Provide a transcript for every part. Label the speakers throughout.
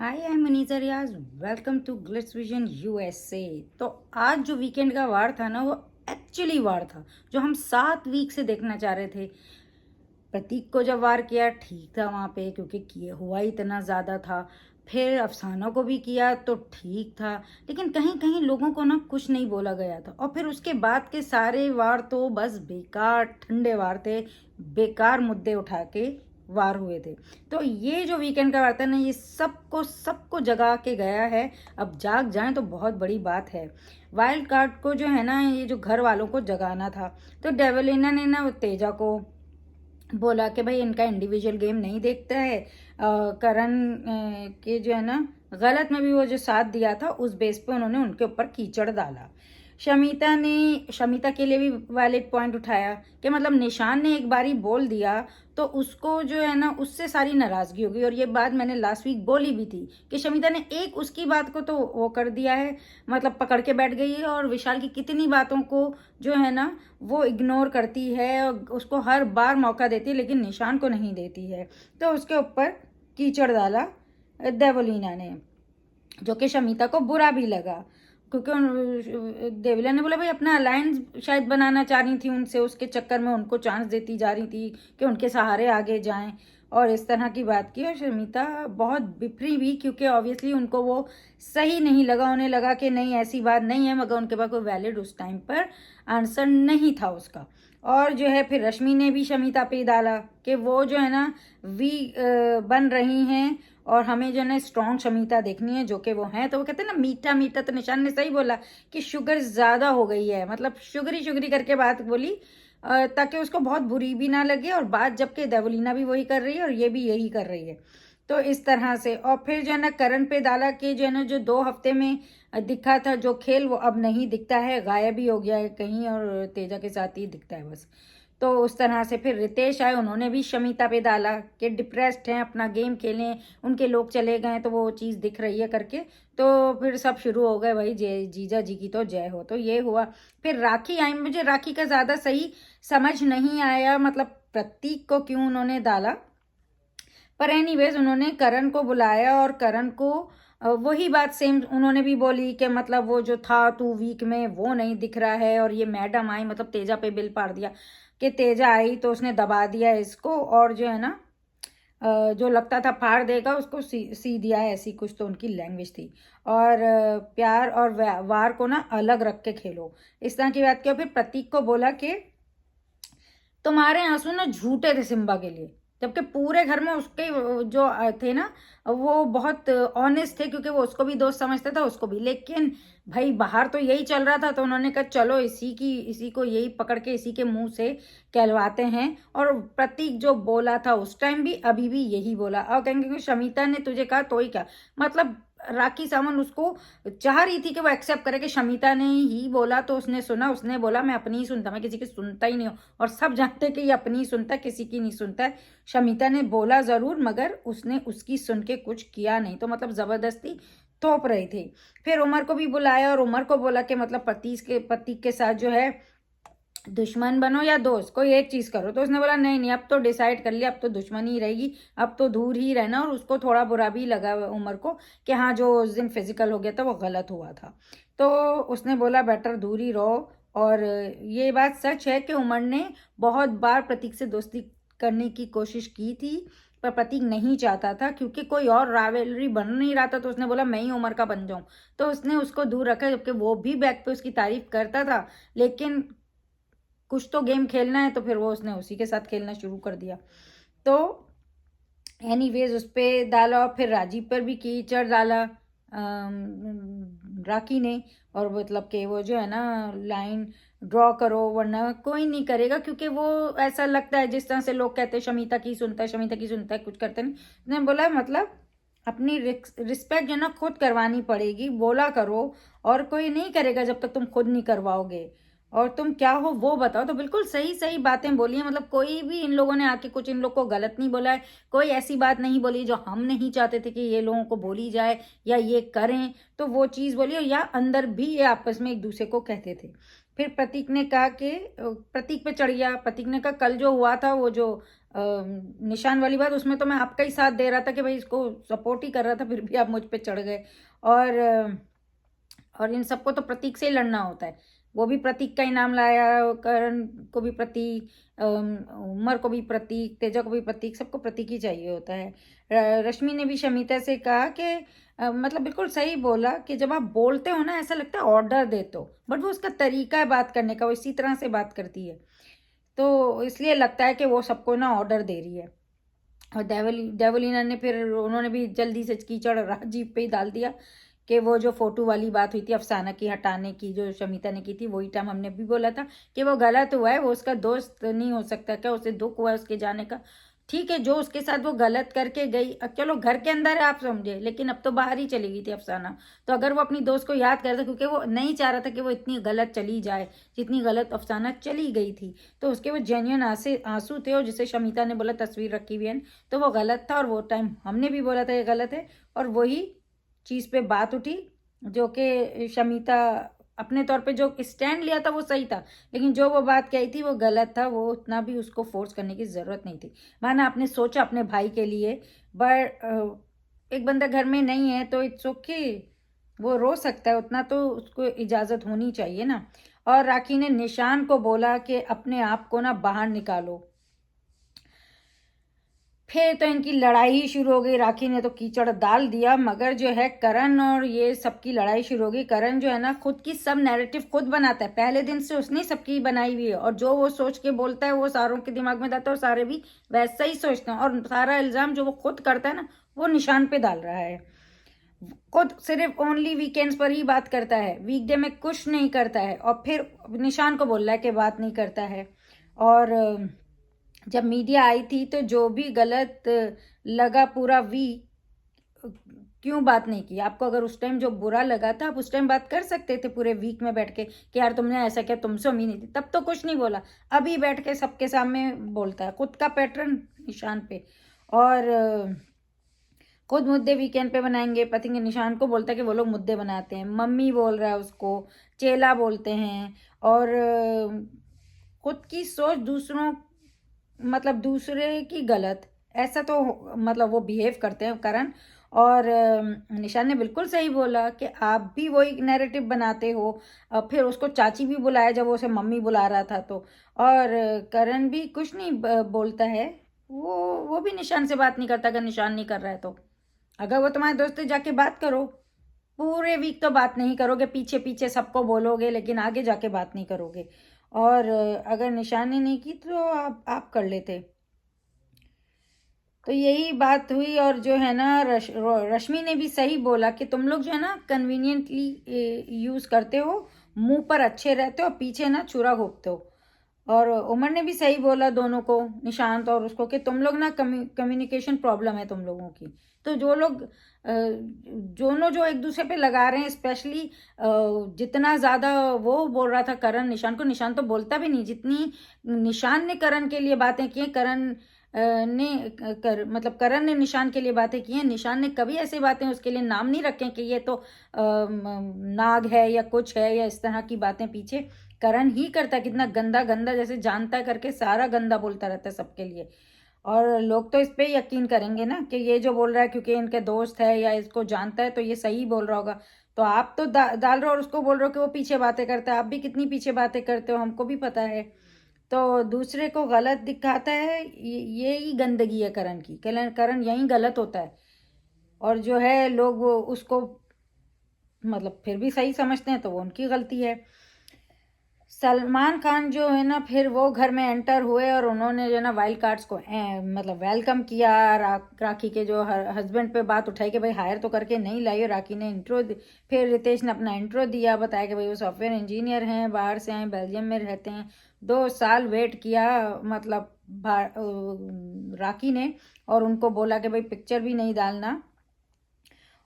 Speaker 1: Hi I am Munisa Riyaz. Welcome to Glitz Vision USA. तो आज जो वीकेंड का वार था ना, वो एक्चुअली वार था जो हम 7 वीक से देखना चाह रहे थे। प्रतीक को जब वार किया ठीक था वहाँ पे, क्योंकि किए हुआ इतना ज़्यादा था। फिर अफसाना को भी किया तो ठीक था, लेकिन कहीं कहीं लोगों को ना कुछ नहीं बोला गया था। और फिर उसके बाद के सारे वार तो बस बेकार ठंडे वार थे, बेकार मुद्दे उठा के वार हुए थे। तो ये जो वीकेंड का वार था ना, ये सबको सबको जगा के गया है। अब जाग जाएं तो बहुत बड़ी बात है। वाइल्ड कार्ड को जो है ना, ये जो घर वालों को जगाना था, तो डेवलिना ने ना तेजा को बोला कि भाई इनका इंडिविजुअल गेम नहीं देखता है। करण के जो है ना गलत में भी वो जो साथ दिया था, उस बेस पे उन्होंने उनके ऊपर कीचड़ डाला। शमिता के लिए भी वैलिड पॉइंट उठाया कि मतलब निशान ने एक बारी बोल दिया तो उसको जो है ना उससे सारी नाराजगी होगी। और ये बात मैंने लास्ट वीक बोली भी थी कि शमिता ने एक उसकी बात को तो वो कर दिया है, मतलब पकड़ के बैठ गई है, और विशाल की कितनी बातों को जो है ना वो इग्नोर करती है और उसको हर बार मौका देती है, लेकिन निशान को नहीं देती है। तो उसके ऊपर कीचड़ डाला देवलीना ने, जो कि शमिता को बुरा भी लगा, क्योंकि देविला ने बोला भाई अपना अलायंस शायद बनाना चाह रही थी उनसे, उसके चक्कर में उनको चांस देती जा रही थी कि उनके सहारे आगे जाएं, और इस तरह की बात की। और शमिता बहुत बिफरी भी, क्योंकि ऑब्वियसली उनको वो सही नहीं लगा। उन्हें लगा कि नहीं ऐसी बात नहीं है, मगर उनके पास कोई वैलिड उस टाइम पर आंसर नहीं था उसका। और जो है फिर रश्मि ने भी शमिता पे डाला कि वो जो है ना वी बन रही हैं, और हमें जो है ना स्ट्रॉन्ग शमिता देखनी है, जो कि वो हैं। तो वो कहते हैं ना मीठा मीठा, तो निशान ने सही बोला कि शुगर ज़्यादा हो गई है, मतलब शुगरी शुगरी करके बात बोली, ताकि उसको बहुत बुरी भी ना लगे। और बात जबकि देवलीना भी वही कर रही है और ये भी यही कर रही है, तो इस तरह से। और फिर जो है ना करण पे डाला कि जो है ना जो 2 हफ्ते में दिखा था जो खेल, वो अब नहीं दिखता है, गायब ही हो गया है कहीं, और तेजा के साथ ही दिखता है बस। तो उस तरह से फिर रितेश आए, उन्होंने भी शमिता पे डाला कि डिप्रेस्ड हैं, अपना गेम खेलें, उनके लोग चले गए तो वो चीज़ दिख रही है करके। तो फिर सब शुरू हो गए, भाई जय जीजा जी की तो जय हो। तो ये हुआ। फिर राखी आई, मुझे राखी का ज़्यादा सही समझ नहीं आया, मतलब प्रतीक को क्यों उन्होंने डाला। पर एनीवेज उन्होंने करण को बुलाया, और करण को वही बात सेम उन्होंने भी बोली कि मतलब वो जो था 2 वीक में वो नहीं दिख रहा है। और ये मैडम आई, मतलब तेजा पे बिल पाड़ दिया कि तेजा आई तो उसने दबा दिया इसको, और जो है ना जो लगता था फाड़ देगा उसको सी दिया है, ऐसी कुछ तो उनकी लैंग्वेज थी। और प्यार और वार को ना अलग रख के खेलो, इस तरह की बात की। और फिर प्रतीक को बोला कि तुम्हारे आंसू ना झूठे थे सिम्बा के लिए, जबकि पूरे घर में उसके जो थे ना वो बहुत ऑनेस्ट थे, क्योंकि वो उसको भी दोस्त समझता था, उसको भी। लेकिन भाई बाहर तो यही चल रहा था, तो उन्होंने कहा चलो इसी को यही पकड़ के इसी के मुंह से कहलवाते हैं। और प्रतीक जो बोला था उस टाइम भी, अभी भी यही बोला। और कहेंगे कि शमिता ने तुझे कहा तो ही क्या, मतलब राखी सावंत उसको चाह रही थी कि वो एक्सेप्ट करे कि शमिता ने ही बोला तो उसने सुना, उसने बोला मैं अपनी ही सुनता, मैं किसी की सुनता ही नहीं हूँ। और सब जानते कि ये अपनी ही सुनता है, किसी की नहीं सुनता है। शमिता ने बोला जरूर, मगर उसने उसकी सुन के कुछ किया नहीं, तो मतलब जबरदस्ती थोप रही थी। फिर उमर को भी बुलाया और उमर को बोला कि मतलब प्रतीक के साथ जो है दुश्मन बनो या दोस्त, कोई एक चीज करो। तो उसने बोला नहीं नहीं, अब तो डिसाइड कर लिया, अब तो दुश्मनी ही रहेगी, अब तो दूर ही रहना। और उसको थोड़ा बुरा भी लगा उमर को कि हाँ जो उस दिन फिजिकल हो गया था वो गलत हुआ था। तो उसने बोला बेटर दूर ही रहो। और ये बात सच है कि उमर ने बहुत बार प्रतीक से दोस्ती करने की कोशिश की थी, पर प्रतीक नहीं चाहता था, क्योंकि कोई और राइवलरी बन नहीं रहा था। तो उसने बोला मैं ही उमर का बन जाऊं, तो उसने उसको दूर रखा, जबकि वो भी बैक पे उसकी तारीफ करता था। लेकिन कुछ तो गेम खेलना है, तो फिर वो उसने उसी के साथ खेलना शुरू कर दिया। तो एनीवेज उस पर डाला, और फिर राजीव पर भी कीचड़ डाला राखी ने। और मतलब कि वो जो है ना लाइन ड्रॉ करो, वरना कोई नहीं करेगा, क्योंकि वो ऐसा लगता है जिस तरह से लोग कहते हैं शमिता की सुनता है, शमिता की सुनता है, कुछ करते नहीं। उसने बोला मतलब अपनी रिस्पेक्ट जो ना खुद करवानी पड़ेगी, बोला करो, और कोई नहीं करेगा जब तक तुम खुद नहीं करवाओगे। और तुम क्या हो वो बताओ। तो बिल्कुल सही सही बातें बोली हैं, मतलब कोई भी इन लोगों ने आके कुछ इन लोग को गलत नहीं बोला है, कोई ऐसी बात नहीं बोली जो हम नहीं चाहते थे कि ये लोगों को बोली जाए या ये करें, तो वो चीज़ बोली, या अंदर भी ये आपस में एक दूसरे को कहते थे। फिर प्रतीक ने कहा कि प्रतीक पे चढ़ गया। प्रतीक ने कहा कल जो हुआ था वो जो निशान वाली बात, उसमें तो मैं आपका ही साथ दे रहा था कि भाई इसको सपोर्ट ही कर रहा था, फिर भी आप मुझ पे चढ़ गए। और और इन सबको तो प्रतीक से ही लड़ना होता है। वो भी प्रतीक का ही नाम लाया, करण को भी प्रतीक, उमर को भी प्रतीक, तेजा को भी प्रतीक, सबको प्रतीक ही चाहिए होता है। रश्मि ने भी शमिता से कहा कि मतलब बिल्कुल सही बोला कि जब आप बोलते हो ना ऐसा लगता है ऑर्डर देते हो, बट वो उसका तरीका है बात करने का, वो इसी तरह से बात करती है, तो इसलिए लगता है कि वो सबको ना ऑर्डर दे रही है। और देवलीना ने फिर उन्होंने भी जल्दी से कीचड़ राजीव पे ही डाल दिया कि वो जो फोटो वाली बात हुई थी अफसाना की हटाने की, जो शमिता ने की थी, वही टाइम हमने भी बोला था कि वो गलत हुआ है, वो उसका दोस्त नहीं हो सकता क्या, उसे दुख हुआ है उसके जाने का। ठीक है, जो उसके साथ वो गलत करके गई, चलो घर के अंदर है आप समझे, लेकिन अब तो बाहर ही चली गई थी अफसाना। तो अगर वो अपनी दोस्त को याद करता, क्योंकि वो नहीं चाह रहा था कि वो इतनी गलत चली जाए जितनी गलत अफसाना चली गई थी, तो उसके वो जेन्युइन आंसू थे, और जिसे शमिता ने बोला तस्वीर रखी हुई है, तो वो गलत था, और वो टाइम हमने भी बोला था ये गलत है, और वही चीज़ पे बात उठी जो कि शमिता अपने तौर पे जो स्टैंड लिया था वो सही था, लेकिन जो वो बात कही थी वो गलत था, वो उतना भी उसको फोर्स करने की ज़रूरत नहीं थी। माना आपने सोचा अपने भाई के लिए, बट एक बंदा घर में नहीं है तो इट्स ओके, वो रो सकता है, उतना तो उसको इजाज़त होनी चाहिए ना। और राखी ने निशान को बोला कि अपने आप को ना बाहर निकालो। फिर तो इनकी लड़ाई ही शुरू हो गई, राखी ने तो कीचड़ डाल दिया, मगर जो है करण और ये सबकी लड़ाई शुरू हो गई। करण जो है ना खुद की सब नैरेटिव खुद बनाता है, पहले दिन से उसने सबकी बनाई हुई है, और जो वो सोच के बोलता है वो सारों के दिमाग में जाता है, और सारे भी वैसा ही सोचते हैं, और सारा इल्ज़ाम जो वो खुद करता है ना वो निशान पे डाल रहा है। खुद सिर्फ ओनली वीकेंड्स पर ही बात करता है, वीकडे में कुछ नहीं करता है, और फिर निशान को बोल रहा है कि बात नहीं करता है। और जब मीडिया आई थी तो जो भी गलत लगा पूरा वीक, क्यों बात नहीं की? आपको अगर उस टाइम जो बुरा लगा था आप उस टाइम बात कर सकते थे पूरे वीक में बैठ के कि यार तुमने ऐसा किया, तुमसे उम्मीद नहीं थी, तब तो कुछ नहीं बोला। अभी बैठ के सबके सामने बोलता है, खुद का पैटर्न निशान पे। और खुद मुद्दे वीकेंड पे बनाएंगे, पति के निशान को बोलता है कि वो लोग मुद्दे बनाते हैं, मम्मी बोल रहा है उसको, चेला बोलते हैं, और खुद की सोच दूसरों, मतलब दूसरे की गलत, ऐसा तो मतलब वो बिहेव करते हैं करण। और निशान ने बिल्कुल सही बोला कि आप भी वही नैरेटिव बनाते हो। फिर उसको चाची भी बुलाया जब वो उसे मम्मी बुला रहा था तो, और करण भी कुछ नहीं बोलता है, वो भी निशान से बात नहीं करता अगर निशान नहीं कर रहा है तो। अगर वो तुम्हारे दोस्त से जाके बात करो, पूरे वीक तो बात नहीं करोगे, पीछे पीछे सबको बोलोगे, लेकिन आगे जाके बात नहीं करोगे। और अगर निशान ने नहीं की तो आप कर लेते। तो यही बात हुई। और जो है ना रश्मि ने भी सही बोला कि तुम लोग जो है ना कन्वीनियंटली यूज़ करते हो, मुंह पर अच्छे रहते हो, पीछे ना छुरा घोंपते हो। और उमर ने भी सही बोला दोनों को, निशांत और उसको, कि तुम लोग ना कम्युनिकेशन प्रॉब्लम है तुम लोगों की। तो जो लोग दोनों जो एक दूसरे पे लगा रहे हैं, स्पेशली जितना ज़्यादा वो बोल रहा था करण निशान को, निशान तो बोलता भी नहीं जितनी निशान ने करण के लिए बातें की हैं। करण ने मतलब करण ने निशान के लिए बातें की हैं, निशान ने कभी ऐसी बातें उसके लिए नाम नहीं रखे कि ये तो नाग है या कुछ है या इस तरह की बातें पीछे करण ही करता है। कितना गंदा गंदा जैसे जानता है करके सारा गंदा बोलता रहता है सबके लिए। और लोग तो इस पे यकीन करेंगे ना कि ये जो बोल रहा है क्योंकि इनके दोस्त है या इसको जानता है तो ये सही बोल रहा होगा। तो आप तो डाल रहे हो और उसको बोल रहे हो कि वो पीछे बातें करता है, आप भी कितनी पीछे बातें करते हो हमको भी पता है। तो दूसरे को गलत दिखाता है, ये ही गंदगी है करण की, करण यही गलत होता है। और जो है लोग वो उसको मतलब फिर भी सही समझते हैं तो वो उनकी गलती है। सलमान खान जो है ना फिर वो घर में एंटर हुए और उन्होंने जो है ना वाइल्ड कार्ड्स को मतलब वेलकम किया। राखी के जो हस्बैंड पे बात उठाई कि भाई हायर तो करके नहीं लाई हो। राखी ने इंट्रो फिर रितेश ने अपना इंट्रो दिया, बताया कि भाई वो सॉफ्टवेयर इंजीनियर हैं, बाहर से आए, बेल्जियम में रहते हैं, 2 साल वेट किया, मतलब राखी ने, और उनको बोला कि भाई पिक्चर भी नहीं डालना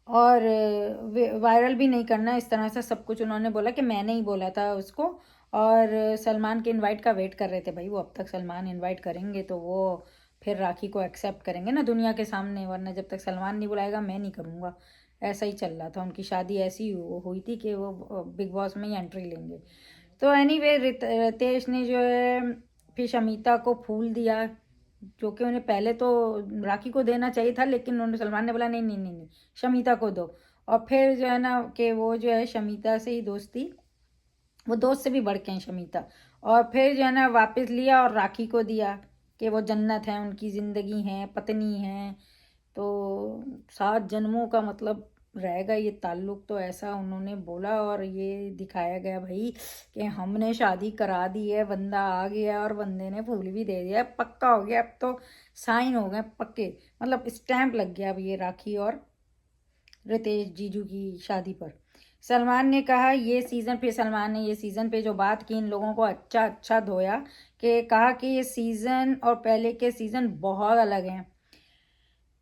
Speaker 1: और वायरल भी नहीं करना, इस तरह से सब कुछ उन्होंने बोला कि मैंने ही बोला था उसको। और सलमान के इनवाइट का वेट कर रहे थे भाई वो। अब तक सलमान इनवाइट करेंगे तो वो फिर राखी को एक्सेप्ट करेंगे ना दुनिया के सामने, वरना जब तक सलमान नहीं बुलाएगा मैं नहीं करूँगा। ऐसा ही चल रहा था, उनकी शादी ऐसी हुई थी कि वो बिग बॉस में ही एंट्री लेंगे। तो एनीवे रितेश ने जो है फिर शमीता को फूल दिया, जो कि उन्हें पहले तो राखी को देना चाहिए था, लेकिन उन्होंने सलमान ने बोला नहीं नहीं नहीं नहीं शमीता को दो। और फिर जो है ना कि वो जो है शमीता से ही दोस्ती, वो दोस्त से भी बढ़ के हैं शमीता। और फिर जो है ना वापस लिया और राखी को दिया कि वो जन्नत है, उनकी ज़िंदगी है, पत्नी है। तो 7 जन्मों का मतलब रहेगा ये ताल्लुक, तो ऐसा उन्होंने बोला। और ये दिखाया गया भाई कि हमने शादी करा दी है, बंदा आ गया और बंदे ने फूल भी दे दिया, पक्का हो गया, अब तो साइन हो गए पक्के, मतलब स्टैंप लग गया अब ये राखी और रितेश जीजू की शादी पर। सलमान ने कहा ये सीज़न, फिर सलमान ने ये सीज़न पे जो बात की इन लोगों को अच्छा अच्छा धोया, कि कहा कि ये सीज़न और पहले के सीज़न बहुत अलग हैं।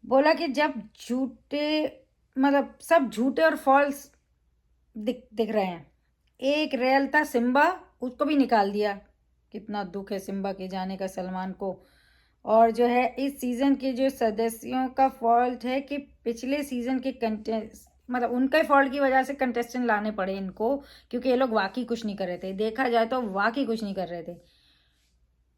Speaker 1: बोला कि जब झूठे, मतलब सब झूठे और फॉल्स दिख रहे हैं, एक रियल था सिम्बा, उसको भी निकाल दिया। कितना दुख है सिम्बा के जाने का सलमान को। और जो है इस सीज़न के जो सदस्यों का फॉल्ट है कि पिछले सीज़न के कंटेस्ट, मतलब उनके फॉल्ट की वजह से कंटेस्टेंट लाने पड़े इनको, क्योंकि ये लोग वाकई कुछ नहीं कर रहे थे, देखा जाए तो वाकई कुछ नहीं कर रहे थे।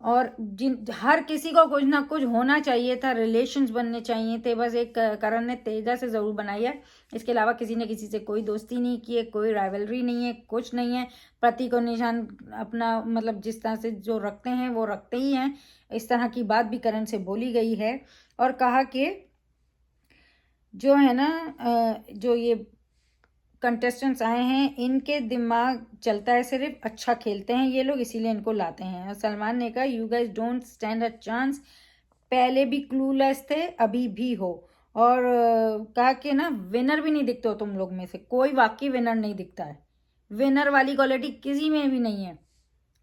Speaker 1: और जिन हर किसी को कुछ ना कुछ होना चाहिए था, रिलेशंस बनने चाहिए थे, बस एक करण ने तेजा से ज़रूर बनाई है, इसके अलावा किसी ने किसी से कोई दोस्ती नहीं की है, कोई राइवलरी नहीं है, कुछ नहीं है। प्रतीक और निशान अपना मतलब जिस तरह से जो रखते हैं वो रखते ही हैं। इस तरह की बात भी करण से बोली गई है। और कहा कि जो है ना जो ये कंटेस्टेंट्स आए हैं इनके दिमाग चलता है सिर्फ, अच्छा खेलते हैं ये लोग इसीलिए इनको लाते हैं। और सलमान ने कहा you guys don't stand a chance, पहले भी क्लूलेस थे अभी भी हो। और कहा कि ना विनर भी नहीं दिखते हो तुम लोग में से, कोई वाकई विनर नहीं दिखता है, विनर वाली क्वालिटी किसी में भी नहीं है।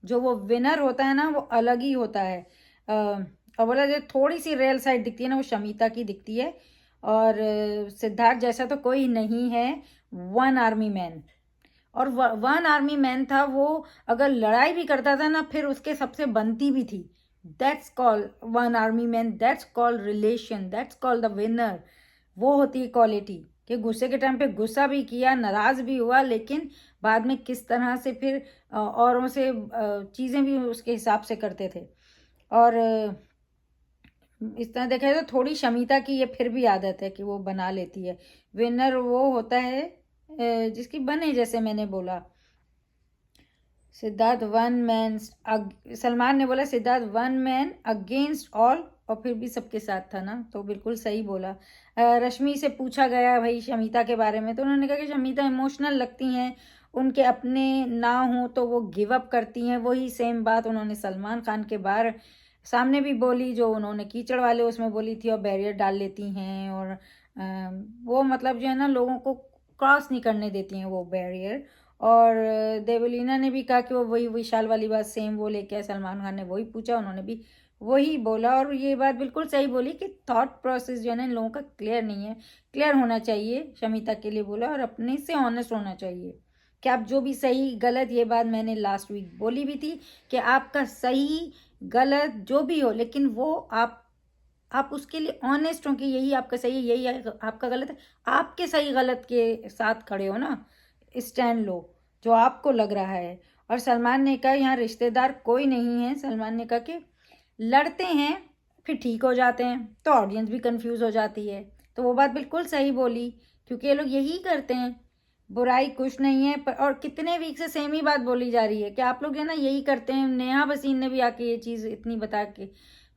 Speaker 1: जो वो विनर होता है ना वो अलग ही होता है। और बोला जो थोड़ी सी रियल साइड दिखती है ना वो शमीता की दिखती है। और सिद्धार्थ जैसा तो कोई नहीं है, वन आर्मी मैन। और वन आर्मी मैन था वो, अगर लड़ाई भी करता था ना फिर उसके सबसे बनती भी थी। That's called one army man, that's called relation, that's called the winner. वो होती है क्वालिटी कि गुस्से के टाइम पे गुस्सा भी किया, नाराज भी हुआ, लेकिन बाद में किस तरह से फिर औरों से चीज़ें भी उसके हिसाब से करते थे। और इस तरह देखा जाए तो थोड़ी शमीता की ये फिर भी आदत है कि वो बना लेती है। विनर वो होता है जिसकी बने, जैसे मैंने बोला सिद्धार्थ वन मैन, सलमान ने बोला Siddharth one man against all, और फिर भी सबके साथ था ना, तो बिल्कुल सही बोला। रश्मि से पूछा गया भाई शमीता के बारे में, तो उन्होंने कहा कि शमीता इमोशनल लगती हैं, उनके अपने ना हो तो वो गिव अप करती हैं। वही सेम बात उन्होंने सलमान खान के बारे सामने भी बोली, जो उन्होंने कीचड़ वाले उसमें बोली थी, और बैरियर डाल लेती हैं। और वो मतलब जो है ना लोगों को क्रॉस नहीं करने देती हैं वो बैरियर। और देवलीना ने भी कहा कि वो वही विशाल वाली बात सेम वो लेके आए, सलमान खान ने वही पूछा, उन्होंने भी वही बोला। और ये बात बिल्कुल सही बोली कि थॉट प्रोसेस जो है ना इन लोगों का क्लियर नहीं है, क्लियर होना चाहिए, शमीता के लिए बोला। और अपने से ऑनेस्ट होना चाहिए कि आप जो भी सही गलत, ये बात मैंने लास्ट वीक बोली भी थी कि आपका सही गलत जो भी हो, लेकिन वो आप उसके लिए ऑनेस्ट हो कि यही आपका सही है, यही आपका गलत है, आपके सही गलत के साथ खड़े हो ना, स्टैंड लो जो आपको लग रहा है। और सलमान ने कहा यहाँ रिश्तेदार कोई नहीं है, सलमान ने कहा कि लड़ते हैं फिर ठीक हो जाते हैं, तो ऑडियंस भी कंफ्यूज हो जाती है। तो वो बात बिल्कुल सही बोली, क्योंकि ये लोग यही करते हैं, बुराई कुछ नहीं है। पर और कितने वीक से सेम ही बात बोली जा रही है कि आप लोग है ना यही करते हैं। नेहा भसीन ने भी आके ये चीज़ इतनी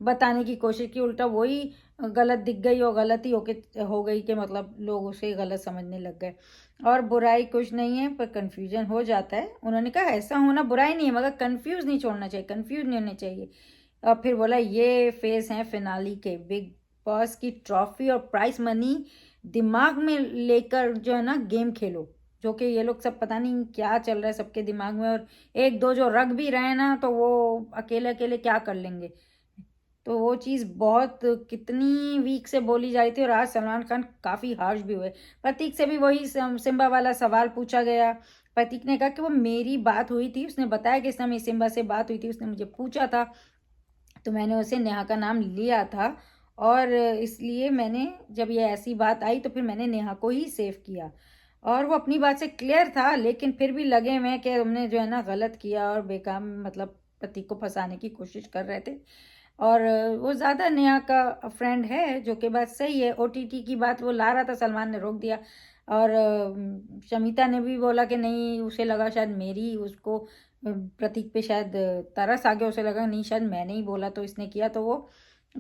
Speaker 1: बताने की कोशिश की, उल्टा वही गलत दिख गई और गलत ही हो गई कि मतलब लोग उसे गलत समझने लग गए। और बुराई कुछ नहीं है पर कन्फ्यूजन हो जाता है। उन्होंने कहा ऐसा होना बुराई नहीं है, मगर कन्फ्यूज नहीं छोड़ना चाहिए, कन्फ्यूज नहीं होने चाहिए। और फिर बोला ये फेस हैं फिनाली के, बिग बॉस की ट्रॉफी और प्राइस मनी दिमाग में लेकर जो है ना गेम खेलो, जो कि ये लोग सब पता नहीं क्या चल रहा है सबके दिमाग में। और एक दो जो रग भी रहे ना तो वो अकेले अकेले क्या कर लेंगे, तो वो चीज़ बहुत कितनी वीक से बोली जा रही थी और आज सलमान खान काफ़ी हार्श भी हुए। प्रतीक से भी वही सिम्बा वाला सवाल पूछा गया। प्रतीक ने कहा कि वो मेरी बात हुई थी, उसने बताया कि इस समय सिम्बा से बात हुई थी, उसने मुझे पूछा था तो मैंने उसे नेहा का नाम लिया था और इसलिए मैंने जब ये ऐसी बात आई तो फिर मैंने नेहा को ही सेव किया। और वो अपनी बात से क्लियर था, लेकिन फिर भी लगे हुए कि तुमने जो है ना गलत किया और बेकाम मतलब प्रतीक को फंसाने की कोशिश कर रहे थे। और वो ज़्यादा नेहा का फ्रेंड है, जो कि बात सही है। ओटीटी की बात वो ला रहा था, सलमान ने रोक दिया। और शमिता ने भी बोला कि नहीं, उसे लगा शायद मेरी उसको प्रतीक पे शायद तरस आ गया, उसे लगा नहीं शायद मैंने ही बोला तो इसने किया, तो वो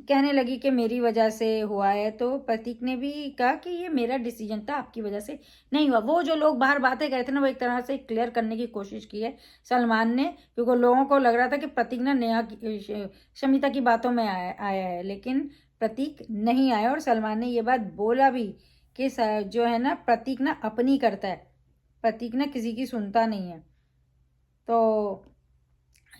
Speaker 1: कहने लगी कि मेरी वजह से हुआ है। तो प्रतीक ने भी कहा कि ये मेरा डिसीजन था, आपकी वजह से नहीं हुआ। वो जो लोग बाहर बातें कर रहे थे ना, वो एक तरह से क्लियर करने की कोशिश की है सलमान ने, क्योंकि लोगों को लग रहा था कि प्रतीक ना शमिता की बातों में आया है, लेकिन प्रतीक नहीं आया। और सलमान ने ये बात बोला भी कि जो है ना प्रतीक ना अपनी करता है, प्रतीक ना किसी की सुनता नहीं है। तो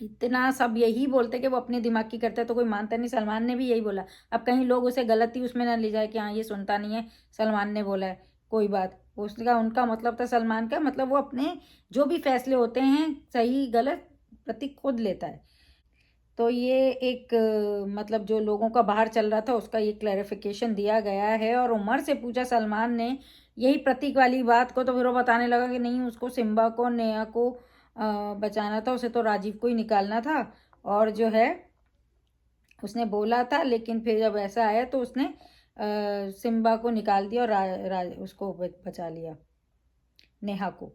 Speaker 1: इतना सब यही बोलते कि वो अपने दिमाग की करता है तो कोई मानता नहीं। सलमान ने भी यही बोला। अब कहीं लोग उसे गलती उसमें ना ले जाए कि हाँ ये सुनता नहीं है, सलमान ने बोला है, कोई बात उसका उनका मतलब था सलमान का मतलब वो अपने जो भी फैसले होते हैं सही गलत प्रतीक खुद लेता है। तो ये एक मतलब जो लोगों का बाहर चल रहा था उसका ये क्लैरिफिकेशन दिया गया है। और उमर से पूछा सलमान ने यही प्रतीक वाली बात को, तो फिर वो बताने लगा कि नहीं, उसको सिम्बा को नेहा को बचाना था, उसे तो राजीव को ही निकालना था। और जो है उसने बोला था, लेकिन फिर जब ऐसा आया तो उसने सिम्बा को निकाल दिया और उसको बचा लिया, नेहा को।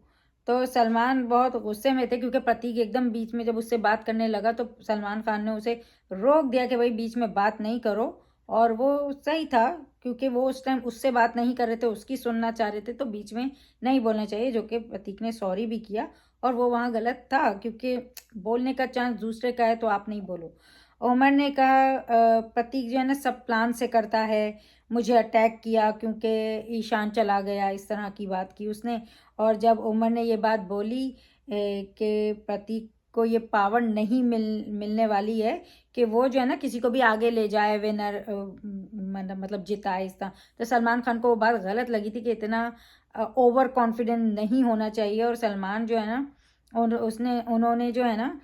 Speaker 1: तो सलमान बहुत गुस्से में थे क्योंकि प्रतीक एकदम बीच में जब उससे बात करने लगा तो सलमान खान ने उसे रोक दिया कि भाई बीच में बात नहीं करो। और वो सही था, क्योंकि वो उस टाइम उससे बात नहीं कर रहे थे, उसकी सुनना चाह रहे थे, तो बीच में नहीं बोलना चाहिए, जो कि प्रतीक ने सॉरी भी किया। और वो वहाँ गलत था, क्योंकि बोलने का चांस दूसरे का है तो आप नहीं बोलो। उमर ने कहा प्रतीक जो है ना सब प्लान से करता है, मुझे अटैक किया क्योंकि ईशान चला गया, इस तरह की बात की उसने। और जब उमर ने ये बात बोली कि प्रतीक को ये पावर नहीं मिलने वाली है कि वो जो है ना किसी को भी आगे ले जाए, विनर मतलब जिताए इस तरह, तो सलमान खान को वो बात गलत लगी थी कि इतना ओवर कॉन्फिडेंट नहीं होना चाहिए। और सलमान जो है ना उन्होंने जो है ना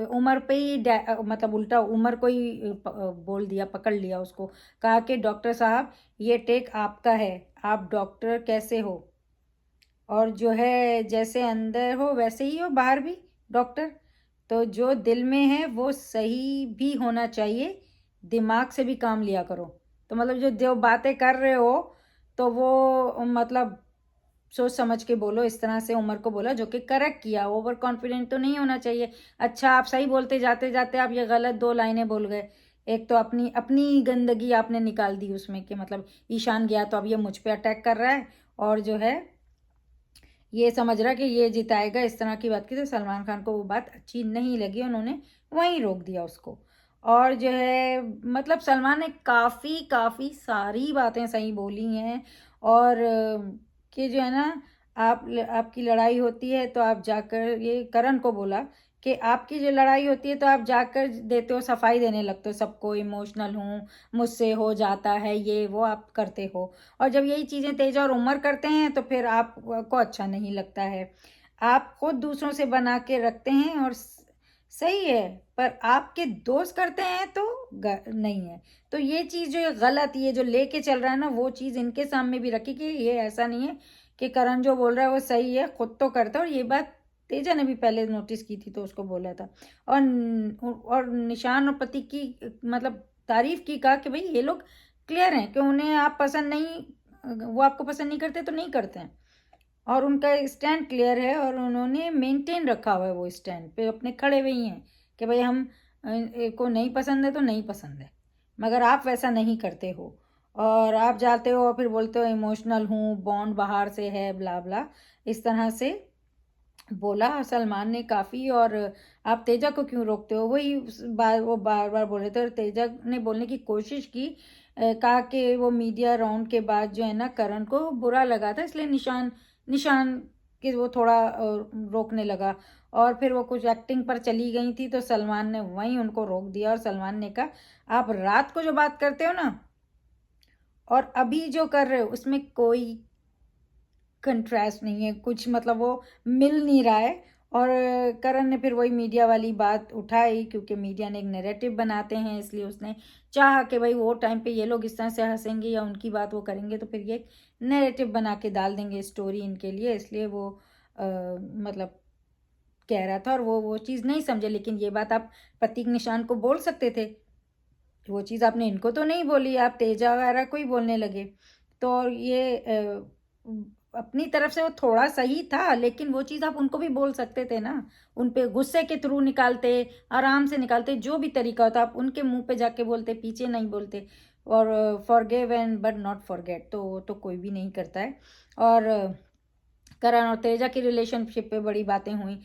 Speaker 1: उमर पे ही मतलब उल्टा उमर को ही बोल दिया, पकड़ लिया उसको। कहा कि डॉक्टर साहब ये टेक आपका है, आप डॉक्टर कैसे हो, और जो है जैसे अंदर हो वैसे ही हो बाहर भी डॉक्टर। तो जो दिल में है वो सही भी होना चाहिए, दिमाग से भी काम लिया करो। तो मतलब जो जो बातें कर रहे हो तो वो मतलब सोच समझ के बोलो, इस तरह से उमर को बोला, जो कि करेक्ट किया। ओवर कॉन्फिडेंट तो नहीं होना चाहिए। अच्छा आप सही बोलते जाते जाते आप ये गलत दो लाइनें बोल गए। एक तो अपनी अपनी गंदगी आपने निकाल दी उसमें कि मतलब ईशान गया तो अब ये मुझ पे अटैक कर रहा है, और जो है ये समझ रहा कि ये जिताएगा, इस तरह की बात की। तो सलमान खान को वो बात अच्छी नहीं लगी, उन्होंने वहीं रोक दिया उसको। और जो है मतलब सलमान ने काफ़ी काफ़ी सारी बातें सही बोली हैं। और कि जो है ना आपकी लड़ाई होती है तो आप जाकर, ये करण को बोला कि आपकी जो लड़ाई होती है तो आप जाकर देते हो, सफाई देने लगते हो सबको, इमोशनल हूँ, मुझसे हो जाता है, ये वो आप करते हो। और जब यही चीज़ें तेज और उमर करते हैं तो फिर आपको अच्छा नहीं लगता है। आप खुद दूसरों से बना के रखते हैं और सही है, पर आपके दोस्त करते हैं तो नहीं है। तो ये चीज़ जो गलत, ये जो लेके चल रहा है ना, वो चीज़ इनके सामने भी रखी कि ये ऐसा नहीं है कि करण जो बोल रहा है वो सही है, खुद तो करता है। और ये बात तेजा ने भी पहले नोटिस की थी तो उसको बोला था। और निशान और प्रतीक की मतलब तारीफ की, कहा कि भाई ये लोग क्लियर हैं कि उन्हें आप पसंद नहीं, वो आपको पसंद नहीं करते तो नहीं करते हैं, और उनका स्टैंड क्लियर है और उन्होंने मेंटेन रखा हुआ है, वो स्टैंड पे अपने खड़े हुए ही हैं कि भाई हम को नहीं पसंद है तो नहीं पसंद है, मगर आप वैसा नहीं करते हो। और आप जाते हो और फिर बोलते हो इमोशनल हूँ, बॉन्ड बाहर से है, ब्ला ब्ला, इस तरह से बोला सलमान ने काफ़ी। और आप तेजा को क्यों रोकते हो, वही वो बार बार बोल रहे थे। और तेजा ने बोलने की कोशिश की, कहा कि वो मीडिया राउंड के बाद जो है ना करण को बुरा लगा था, इसलिए निशान निशान के वो थोड़ा रोकने लगा। और फिर वो कुछ एक्टिंग पर चली गई थी, तो सलमान ने वहीं उनको रोक दिया और सलमान ने कहा आप रात को जो बात करते हो ना और अभी जो कर रहे हो उसमें कोई कंट्रास्ट नहीं है, कुछ मतलब वो मिल नहीं रहा है। और करण ने फिर वही मीडिया वाली बात उठाई, क्योंकि मीडिया ने एक नैरेटिव बनाते हैं, इसलिए उसने चाहा कि भाई वो टाइम पे ये लोग इस तरह से हंसेंगे या उनकी बात वो करेंगे तो फिर ये नैरेटिव बना के डाल देंगे स्टोरी इनके लिए, इसलिए वो मतलब कह रहा था और वो चीज़ नहीं समझे। लेकिन ये बात आप प्रतीक निशान को बोल सकते थे, वो चीज़ आपने इनको तो नहीं बोली, आप तेजा वगैरह को ही बोलने लगे। तो ये अपनी तरफ से वो थोड़ा सही था, लेकिन वो चीज़ आप उनको भी बोल सकते थे ना, उन पे गुस्से के थ्रू निकालते, आराम से निकालते, जो भी तरीका होता आप उनके मुंह पे जाके बोलते, पीछे नहीं बोलते। और forgive and but not forget तो कोई भी नहीं करता है। और करण और तेजा की रिलेशनशिप पे बड़ी बातें हुई,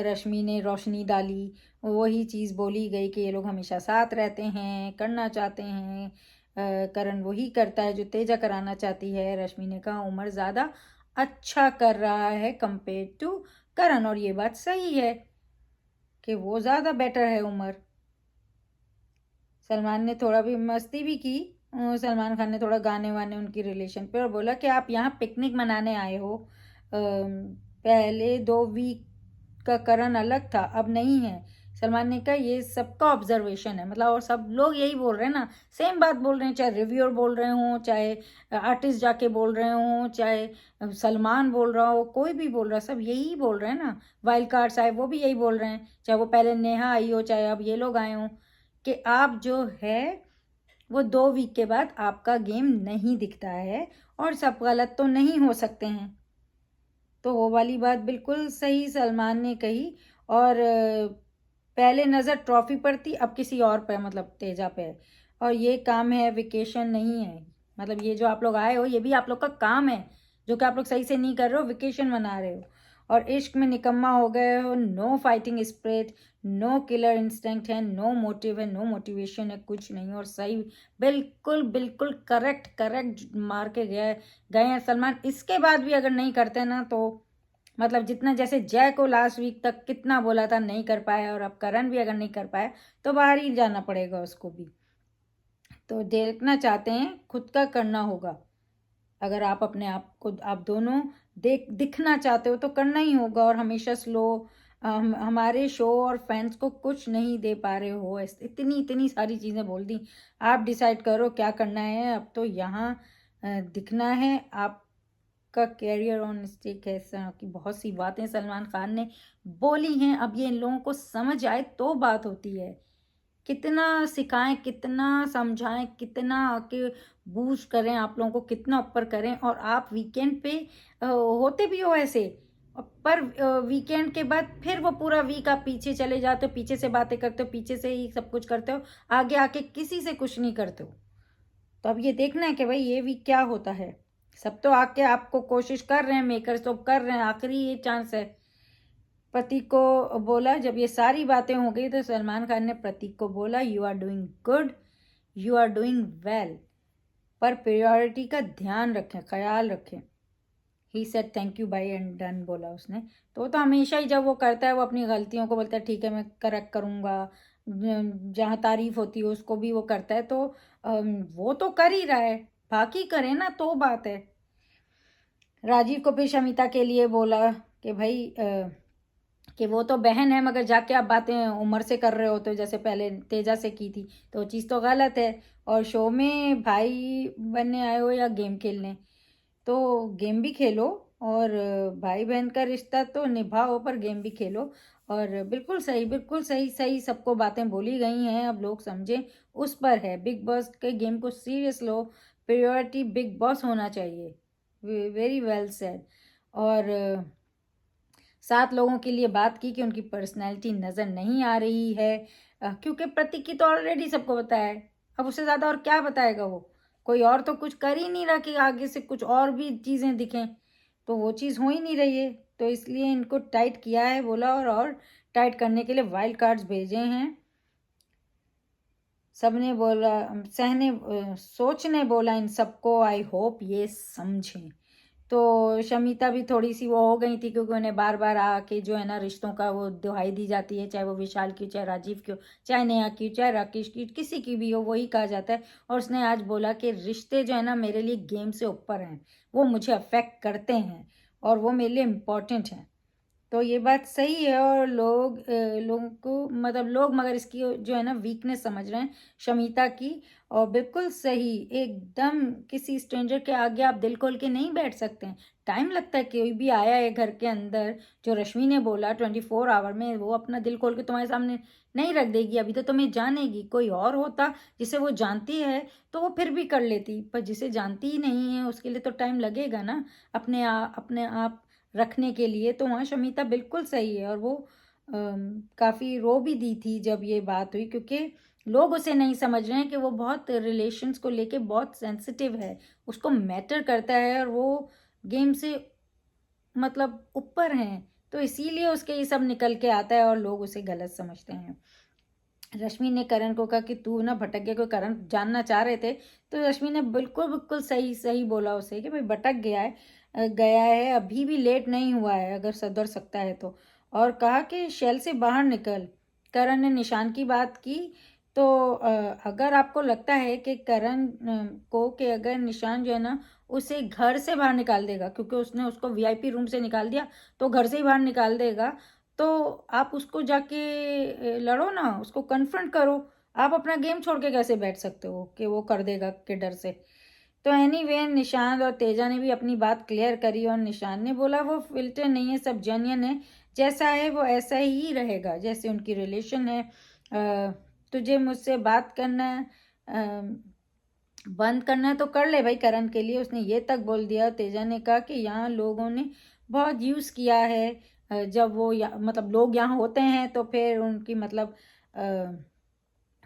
Speaker 1: रश्मि ने रोशनी डाली, वही चीज़ बोली गई कि ये लोग हमेशा साथ रहते हैं, करना चाहते हैं, करण वही करता है जो तेजा कराना चाहती है। रश्मि ने कहा उमर ज़्यादा अच्छा कर रहा है कंपेयर टू करण, और ये बात सही है कि वो ज़्यादा बेटर है उमर। सलमान ने थोड़ा भी मस्ती भी की, सलमान खान ने थोड़ा गाने वाने उनकी रिलेशन पे, और बोला कि आप यहाँ पिकनिक मनाने आए हो, पहले 2 वीक का करण अलग था अब नहीं है। सलमान ने कहा ये सबका ऑब्जर्वेशन है, मतलब और सब लोग यही बोल रहे हैं ना, सेम बात बोल रहे हैं, चाहे रिव्यूअर बोल रहे हों, चाहे आर्टिस्ट जाके बोल रहे हों, चाहे सलमान बोल रहा हो, कोई भी बोल रहा है, सब यही बोल रहे हैं ना। वाइल्ड कार्ड साहब वो भी यही बोल रहे हैं, चाहे वो पहले नेहा आई हो चाहे अब ये लोग आए हों, कि आप जो है वो 2 वीक के बाद आपका गेम नहीं दिखता है और सब गलत तो नहीं हो सकते हैं। तो वो वाली बात बिल्कुल सही सलमान ने कही। और पहले नज़र ट्रॉफी पर थी, अब किसी और पे, मतलब तेजा पे है। और ये काम है, वेकेशन नहीं है, मतलब ये जो आप लोग आए हो ये भी आप लोग का काम है, जो कि आप लोग सही से नहीं कर रहे हो, वेकेशन मना रहे हो। और इश्क में निकम्मा हो गए हो, no fighting spirit, no killer instinct है, नो मोटिव है, नो मोटिवेशन है, कुछ नहीं। और सही, बिल्कुल बिल्कुल करेक्ट करेक्ट मार के गए हैं सलमान। इसके बाद भी अगर नहीं करते ना तो मतलब जितना जैसे जय को लास्ट वीक तक कितना बोला था नहीं कर पाया, और अब करण भी अगर नहीं कर पाया तो बाहर ही जाना पड़ेगा उसको भी। तो देखना चाहते हैं खुद का करना होगा, अगर आप अपने आप को आप दोनों दिखना चाहते हो तो करना ही होगा। और हमेशा स्लो, हमारे शो और फैंस को कुछ नहीं दे पा रहे हो, इतनी इतनी सारी चीज़ें बोल दी, आप डिसाइड करो क्या करना है। अब तो यहाँ दिखना है, आपका कैरियर ऑन स्टेक है, इस तरह की बहुत सी बातें सलमान खान ने बोली हैं। अब ये इन लोगों को समझ आए तो बात होती है, कितना सिखाएं, कितना समझाएं, कितना आके बूस्ट करें, आप लोगों को कितना ऊपर करें। और आप वीकेंड पे होते भी हो ऐसे, पर वीकेंड के बाद फिर वो पूरा वीक आप पीछे चले जाते हो, पीछे से बातें करते हो, पीछे से ही सब कुछ करते हो, आगे आके किसी से कुछ नहीं करते हो। तो अब ये देखना है कि भाई ये वीक क्या होता है। सब तो आके आपको कोशिश कर रहे हैं, मेकर्स तो कर रहे हैं, आखिरी ये चांस है। प्रतीक को बोला, जब ये सारी बातें हो गई तो सलमान खान ने प्रतीक को बोला you are doing good, you are doing well, पर प्रायोरिटी का ध्यान रखें, ख्याल रखें। He said thank you bye and done, बोला उसने। तो हमेशा ही जब वो करता है वो अपनी गलतियों को बोलता है ठीक है मैं करेक्ट करूँगा, जहाँ तारीफ होती है उसको भी वो करता है। तो वो तो कर ही रहा है, बाकी करें ना तो बात है। राजीव को फिर शमिता के लिए बोला कि भाई कि वो तो बहन है, मगर जाके आप बातें उमर से कर रहे हो, तो जैसे पहले तेजा से की थी तो वो चीज़ तो गलत है। और शो में भाई बनने आए हो या गेम खेलने, तो गेम भी खेलो, और भाई बहन का रिश्ता तो निभाओ पर गेम भी खेलो। और बिल्कुल सही, बिल्कुल सही सही सबको बातें बोली गई हैं, अब लोग समझें उस पर है। बिग बॉस के गेम को सीरियस लो, प्रायोरिटी बिग बॉस होना चाहिए। Very well said. और 7 लोगों के लिए बात की कि उनकी पर्सनैलिटी नज़र नहीं आ रही है, क्योंकि प्रतीक की तो ऑलरेडी सबको पता है, अब उससे ज़्यादा और क्या बताएगा वो, कोई और तो कुछ कर ही नहीं रहा कि आगे से कुछ और भी चीज़ें दिखें, तो वो चीज़ हो ही नहीं रही है। तो इसलिए इनको टाइट किया है बोला, और टाइट करने के लिए वाइल्ड कार्ड्स भेजे हैं। सबने बोला, सोच ने बोला इन सबको आई होप ये समझें। तो शमिता भी थोड़ी सी वो हो गई थी, क्योंकि उन्हें बार बार आके जो है ना रिश्तों का वो दुहाई दी जाती है, चाहे वो विशाल की, चाहे राजीव की हो, चाहे नेहा की, चाहे राकेश की, किसी की भी हो, वही कहा जाता है। और उसने आज बोला कि रिश्ते जो है ना मेरे लिए गेम से ऊपर हैं, वो मुझे अफेक्ट करते हैं और वो मेरे लिए इम्पोर्टेंट हैं। तो ये बात सही है, और लोगों को मतलब लोग मगर इसकी जो है ना वीकनेस समझ रहे हैं शमिता की। और बिल्कुल सही, एकदम किसी स्ट्रेंजर के आगे आप दिल खोल के नहीं बैठ सकते हैं। टाइम लगता है, कोई भी आया है घर के अंदर, जो रश्मि ने बोला 24 आवर में वो अपना दिल खोल के तुम्हारे सामने नहीं रख देगी। अभी तो तुम्हें जानेगी, कोई और होता जिसे वो जानती है तो वो फिर भी कर लेती, पर जिसे जानती ही नहीं है उसके लिए तो टाइम लगेगा ना अपने आप रखने के लिए। तो वहाँ शमिता बिल्कुल सही है, और वो काफ़ी रो भी दी थी जब ये बात हुई, क्योंकि लोग उसे नहीं समझ रहे हैं कि वो बहुत रिलेशंस को लेके बहुत सेंसिटिव है, उसको मैटर करता है, और वो गेम से मतलब ऊपर हैं। तो इसीलिए उसके ये सब निकल के आता है और लोग उसे गलत समझते हैं। रश्मि ने करण को कहा कि तू ना भटक गया, कोई करण जानना चाह रहे थे, तो रश्मि ने बिल्कुल बिल्कुल सही सही बोला उसे कि भाई भटक गया है, अभी भी लेट नहीं हुआ है, अगर सुधर सकता है तो। और कहा कि शेल से बाहर निकल। करण ने निशान की बात की, तो अगर आपको लगता है कि करण को कि अगर निशान जो है ना उसे घर से बाहर निकाल देगा, क्योंकि उसने उसको वीआईपी रूम से निकाल दिया तो घर से ही बाहर निकाल देगा, तो आप उसको जाके लड़ो ना, उसको कन्फ्रंट करो। आप अपना गेम छोड़ के कैसे बैठ सकते हो कि वो कर देगा के डर से। तो एनीवे निशान और तेजा ने भी अपनी बात क्लियर करी, और निशान ने बोला वो फिल्टर नहीं है, सब जेन्युइन है, जैसा है वो ऐसा ही रहेगा, जैसे उनकी रिलेशन है। तुझे मुझसे बात करना बंद करना है तो कर ले भाई करण के लिए, उसने ये तक बोल दिया। तेजा ने कहा कि यहाँ लोगों ने बहुत यूज़ किया है, जब वो मतलब लोग यहाँ होते हैं तो फिर उनकी मतलब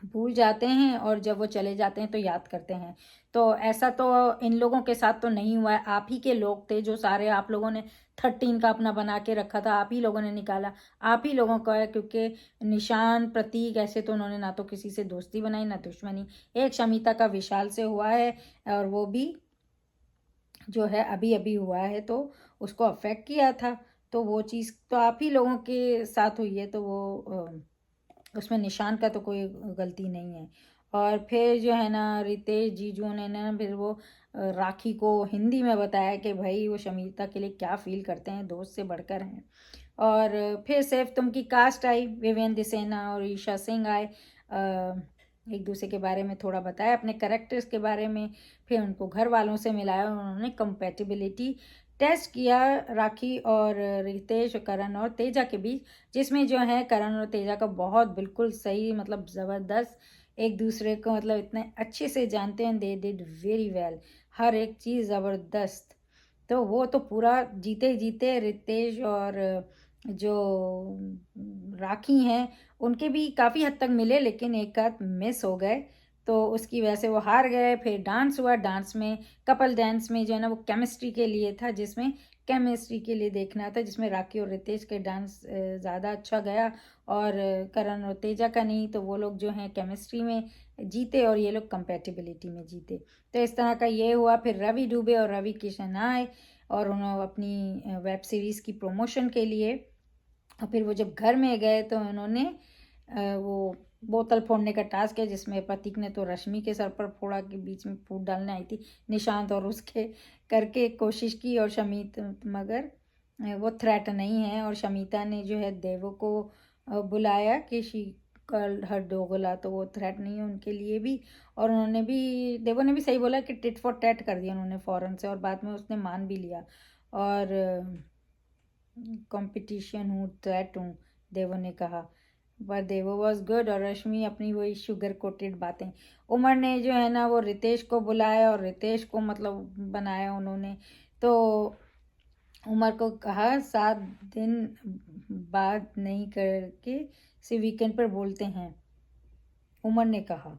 Speaker 1: भूल जाते हैं, और जब वो चले जाते हैं तो याद करते हैं। तो ऐसा तो इन लोगों के साथ तो नहीं हुआ है, आप ही के लोग थे जो सारे आप लोगों ने 13 का अपना बना के रखा था, आप ही लोगों ने निकाला, आप ही लोगों का है। क्योंकि निशान प्रतीक ऐसे तो उन्होंने ना तो किसी से दोस्ती बनाई ना दुश्मनी, एक शमिता का विशाल से हुआ है, और वो भी जो है अभी अभी हुआ है, तो उसको अफेक्ट किया था। तो वो चीज़ तो आप ही लोगों के साथ हुई है, तो वो उसमें निशान का तो कोई गलती नहीं है। और फिर जो है ना रितेश जीजू ने ना फिर वो राखी को हिंदी में बताया कि भाई वो शमिता के लिए क्या फील करते हैं, दोस्त से बढ़कर हैं। और फिर सिर्फ तुम की कास्ट आई, विवेन दिसेना और ईशा सिंह आए, एक दूसरे के बारे में थोड़ा बताया, अपने करेक्टर्स के बारे में, फिर उनको घर वालों से मिलाया, उन्होंने कंपेटिबिलिटी टेस्ट किया राखी और रितेश और करण और तेजा के बीच, जिसमें जो है करण और तेजा का बहुत बिल्कुल सही मतलब ज़बरदस्त, एक दूसरे को मतलब इतने अच्छे से जानते हैं, दे डिड वेरी वेल, हर एक चीज़ ज़बरदस्त। तो वो तो पूरा जीते जीते रितेश और जो राखी हैं उनके भी काफ़ी हद तक मिले, लेकिन एक आध मिस हो गए, तो उसकी वजह से वो हार गए। फिर डांस हुआ, डांस में कपल डांस में जो है ना वो केमिस्ट्री के लिए था, जिसमें केमिस्ट्री के लिए देखना था, जिसमें राखी और रितेश के डांस ज़्यादा अच्छा गया, और करण और तेजा का नहीं, तो वो लोग जो हैं केमिस्ट्री में जीते और ये लोग कंपेटिबिलिटी में जीते। तो इस तरह का ये हुआ। फिर रवि डुबे और रवि किशन आए, और उन्होंने अपनी वेब सीरीज़ की प्रमोशन के लिए, और फिर वो जब घर में गए तो उन्होंने वो बोतल फोड़ने का टास्क है, जिसमें प्रतीक ने तो रश्मि के सर पर फोड़ा, के बीच में फूट डालने आई थी निशांत, और उसके करके कोशिश की, और शमित मगर वो थ्रेट नहीं है। और शमिता ने जो है देवो को बुलाया कि शी कल हर डोगला, तो वो थ्रेट नहीं है उनके लिए भी। और उन्होंने भी देवो ने भी सही बोला कि टिट फॉर टैट कर दिया उन्होंने फ़ौरन से, और बाद में उसने मान भी लिया। और कंपटीशन हूँ थ्रेट हूँ, देवो ने कहा, पर देवो वॉज गुड, और रश्मि अपनी वही शुगर कोटेड बातें। उमर ने जो है ना वो रितेश को बुलाया, और रितेश को मतलब बनाया उन्होंने। तो उमर को कहा 7 दिन बात नहीं करके सिर्फ वीकेंड पर बोलते हैं, उमर ने कहा।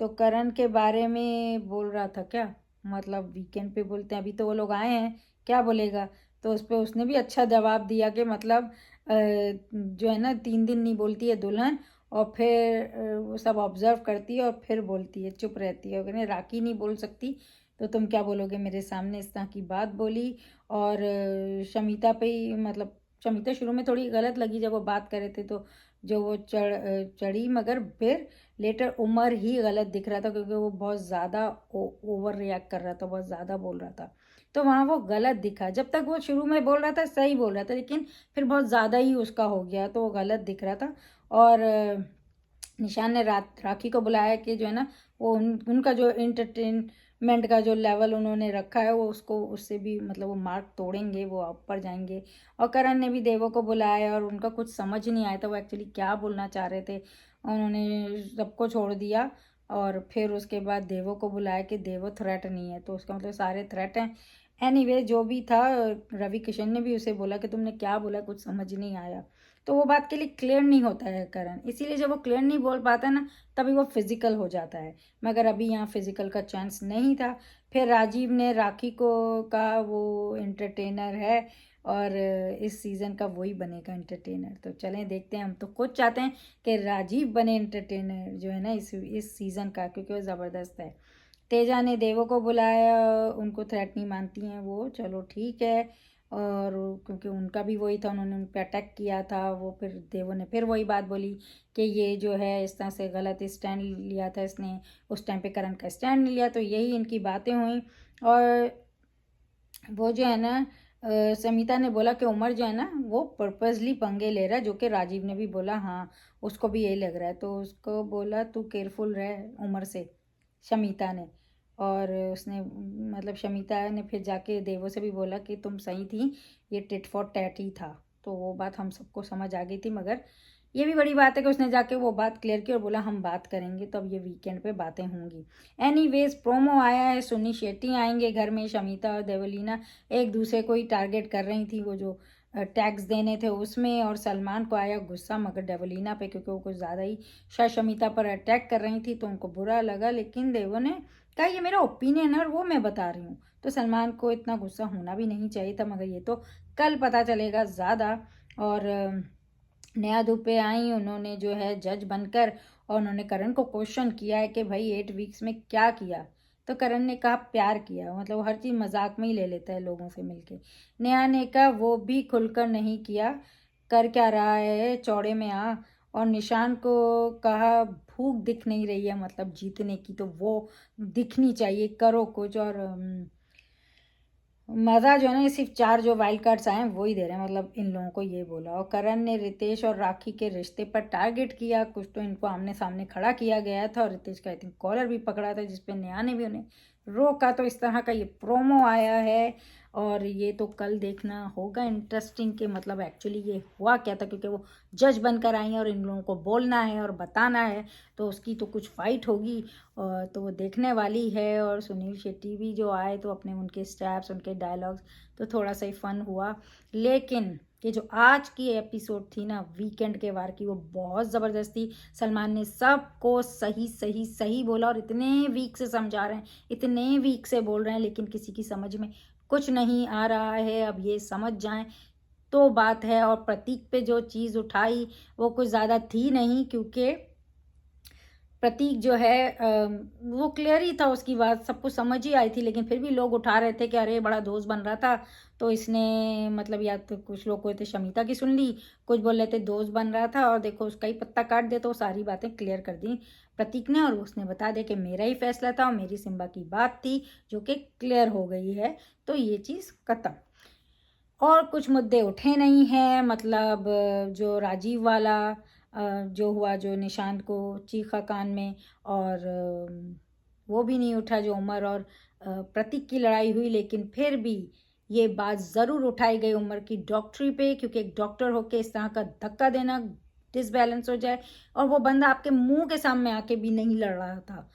Speaker 1: तो करण के बारे में बोल रहा था क्या, मतलब वीकेंड पे बोलते हैं, अभी तो वो लोग आए हैं, क्या बोलेगा। तो उस पर उसने भी अच्छा जवाब दिया कि मतलब जो है ना 3 दिन नहीं बोलती है दुल्हन, और फिर वो सब ऑब्जर्व करती है और फिर बोलती है, चुप रहती है, कहने राखी नहीं बोल सकती तो तुम क्या बोलोगे, मेरे सामने इस तरह की बात बोली। और शमिता पे ही मतलब शमिता शुरू में थोड़ी गलत लगी जब वो बात कर रहे थे, तो जो वो चढ़ी, मगर फिर लेटर उमर ही गलत दिख रहा था क्योंकि वो बहुत ज़्यादा ओवर रिएक्ट कर रहा था, बहुत ज़्यादा बोल रहा था, तो वहाँ वो गलत दिखा। जब तक वो शुरू में बोल रहा था सही बोल रहा था, लेकिन फिर बहुत ज़्यादा ही उसका हो गया तो वो गलत दिख रहा था। और निशान ने राखी को बुलाया कि जो है ना वो उनका जो एंटरटेनमेंट का जो लेवल उन्होंने रखा है वो उसको उससे भी मतलब वो मार्क तोड़ेंगे, वो ऊपर जाएंगे। और करण ने भी देवों को बुलाया और उनका कुछ समझ नहीं आया था वो एक्चुअली क्या बोलना चाह रहे थे, उन्होंने सबको छोड़ दिया। और फिर उसके बाद देवों को बुलाया कि देवो थ्रेट नहीं है, तो उसका मतलब सारे थ्रेट हैं। एनीवे जो भी था, रवि किशन ने भी उसे बोला कि तुमने क्या बोला, कुछ समझ नहीं आया। तो वो बात के लिए क्लियर नहीं होता है करण, इसीलिए जब वो क्लियर नहीं बोल पाता है ना, तभी वो फिजिकल हो जाता है। मगर अभी यहाँ फिजिकल का चांस नहीं था। फिर राजीव ने राखी को कहा वो एंटरटेनर है और इस सीज़न का वही बनेगा एंटरटेनर। तो चलें देखते हैं, हम तो खुद चाहते हैं कि राजीव बने एंटरटेनर जो है ना इस सीज़न का, क्योंकि वो ज़बरदस्त है। तेजा ने देवों को बुलाया, उनको थ्रेट नहीं मानती हैं वो, चलो ठीक है। और क्योंकि उनका भी वही था, उन्होंने उन पर अटैक किया था, वो फिर देवों ने फिर वही बात बोली कि ये जो है इस तरह से गलत स्टैंड लिया था इसने, उस टाइम पे करण का स्टैंड नहीं लिया, तो यही इनकी बातें हुई। और वो जो है ना समिता ने बोला कि उमर जो है ना वो पर्पसली पंगे ले रहा है, जो कि राजीव ने भी बोला हाँ उसको भी यही लग रहा है, तो उसको बोला तू केयरफुल रह उमर से, शमिता ने। और उसने मतलब शमिता ने फिर जाके देवो से भी बोला कि तुम सही थी, ये टिट फॉर टैट ही था। तो वो बात हम सबको समझ आ गई थी, मगर ये भी बड़ी बात है कि उसने जाके वो बात क्लियर की और बोला हम बात करेंगे, तो अब ये वीकेंड पे बातें होंगी। एनीवेज प्रोमो आया है, सुनी शेट्टी आएंगे घर में, शमिता और देवलीना एक दूसरे को ही टारगेट कर रही थी, वो जो टैक्स देने थे उसमें। और सलमान को आया गुस्सा मगर डेवलीना पे, क्योंकि वो कुछ ज़्यादा ही शायद शमिता पर अटैक कर रही थी, तो उनको बुरा लगा। लेकिन देवो ने कहा ये मेरा ओपिनियन है और वो मैं बता रही हूँ, तो सलमान को इतना गुस्सा होना भी नहीं चाहिए था, मगर ये तो कल पता चलेगा ज़्यादा। और नया दुबे आई, उन्होंने जो है जज बनकर, और उन्होंने करण को क्वेश्चन किया है कि भाई 8 वीक्स में क्या किया, तो करण ने कहा प्यार किया, मतलब वो हर चीज़ मजाक में ही ले लेता है लोगों से मिलके। नेहा ने कहा वो भी खुलकर नहीं किया, कर क्या रहा है चौड़े में आ। और निशान को कहा भूख दिख नहीं रही है मतलब जीतने की, तो वो दिखनी चाहिए, करो कुछ। और मज़ा जो है ना ये सिर्फ 4 जो वाइल्ड कार्ड्स आए हैं वो ही दे रहे हैं, मतलब इन लोगों को ये बोला। और करण ने रितेश और राखी के रिश्ते पर टारगेट किया, कुछ तो इनको आमने सामने खड़ा किया गया था, और रितेश का आई थिंक कॉलर भी पकड़ा था जिसपे नेहा ने भी उन्हें रोका। तो इस तरह का ये प्रोमो आया है, और ये तो कल देखना होगा इंटरेस्टिंग के मतलब एक्चुअली ये हुआ क्या था, क्योंकि वो जज बनकर आई हैं और इन लोगों को बोलना है और बताना है, तो उसकी तो कुछ फाइट होगी। और तो वो देखने वाली है। और सुनील शेट्टी भी जो आए तो अपने उनके स्टेप्स उनके डायलॉग्स तो थोड़ा सा ही फन हुआ। लेकिन ये जो आज की एपिसोड थी ना वीकेंड के वार की, वो बहुत ज़बरदस्त थी। सलमान ने सबको सही सही सही बोला, और इतने वीक से समझा रहे हैं, इतने वीक से बोल रहे हैं, लेकिन किसी की समझ में कुछ नहीं आ रहा है। अब ये समझ जाएं तो बात है। और प्रतीक पे जो चीज़ उठाई वो कुछ ज़्यादा थी नहीं, क्योंकि प्रतीक जो है वो क्लियर ही था, उसकी बात सबको समझ ही आई थी, लेकिन फिर भी लोग उठा रहे थे कि अरे बड़ा दोस्त बन रहा था, तो इसने मतलब या तो कुछ लोग कहते शमिता की सुन ली, कुछ बोल रहे थे दोस्त बन रहा था, और देखो उसका ही पत्ता काट दे, तो सारी बातें क्लियर कर दी प्रतीक ने, और उसने बता दिया कि मेरा ही फैसला था और मेरी सिम्बा की बात थी, जो कि क्लियर हो गई है। तो ये चीज़ खत्म, और कुछ मुद्दे उठे नहीं हैं, मतलब जो राजीव वाला जो हुआ, जो निशांत को चीखा कान में, और वो भी नहीं उठा जो उमर और प्रतीक की लड़ाई हुई। लेकिन फिर भी ये बात ज़रूर उठाई गई उमर की डॉक्टरी पे, क्योंकि एक डॉक्टर होके इस तरह का धक्का देना, डिसबैलेंस हो जाए, और वो बंदा आपके मुंह के सामने आके भी नहीं लड़ रहा था,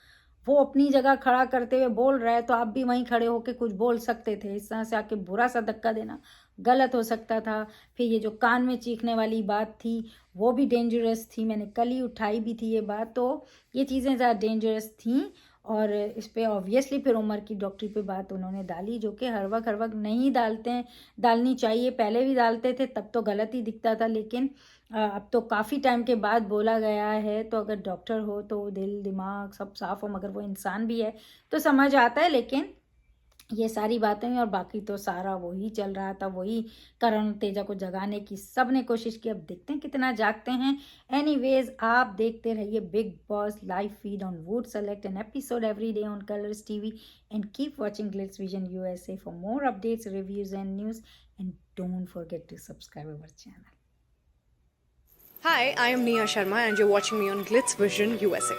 Speaker 1: वो अपनी जगह खड़ा करते हुए बोल रहा है, तो आप भी वहीं खड़े होके कुछ बोल सकते थे। इस तरह से आके बुरा सा धक्का देना गलत हो सकता था। फिर ये जो कान में चीखने वाली बात थी वो भी डेंजरस थी, मैंने कल ही उठाई भी थी ये बात, तो ये चीज़ें ज़्यादा डेंजरस थी। और इस पे ऑब्वियसली फिर उमर की डॉक्टरी पे बात उन्होंने डाली, जो कि हर वक्त नहीं डालते हैं, डालनी चाहिए, पहले भी डालते थे तब तो गलत ही दिखता था, लेकिन अब तो काफ़ी टाइम के बाद बोला गया है, तो अगर डॉक्टर हो तो दिल दिमाग सब साफ हो, मगर वो इंसान भी है तो समझ आता है। लेकिन ये सारी बातें हुई और बाकी तो सारा वही चल रहा था, वही करण और तेजा को जगाने की सबने कोशिश की। अब देखते हैं कितना जागते हैं। एनीवेज, आप देखते रहिए Bigg Boss live feed on Voot select an episode every day on Colors TV and keep watching Glitz Vision USA for more updates, reviews and news, and don't forget to subscribe our channel.
Speaker 2: Hi, I am Nia Sharma and you're watching me on Glitz Vision USA.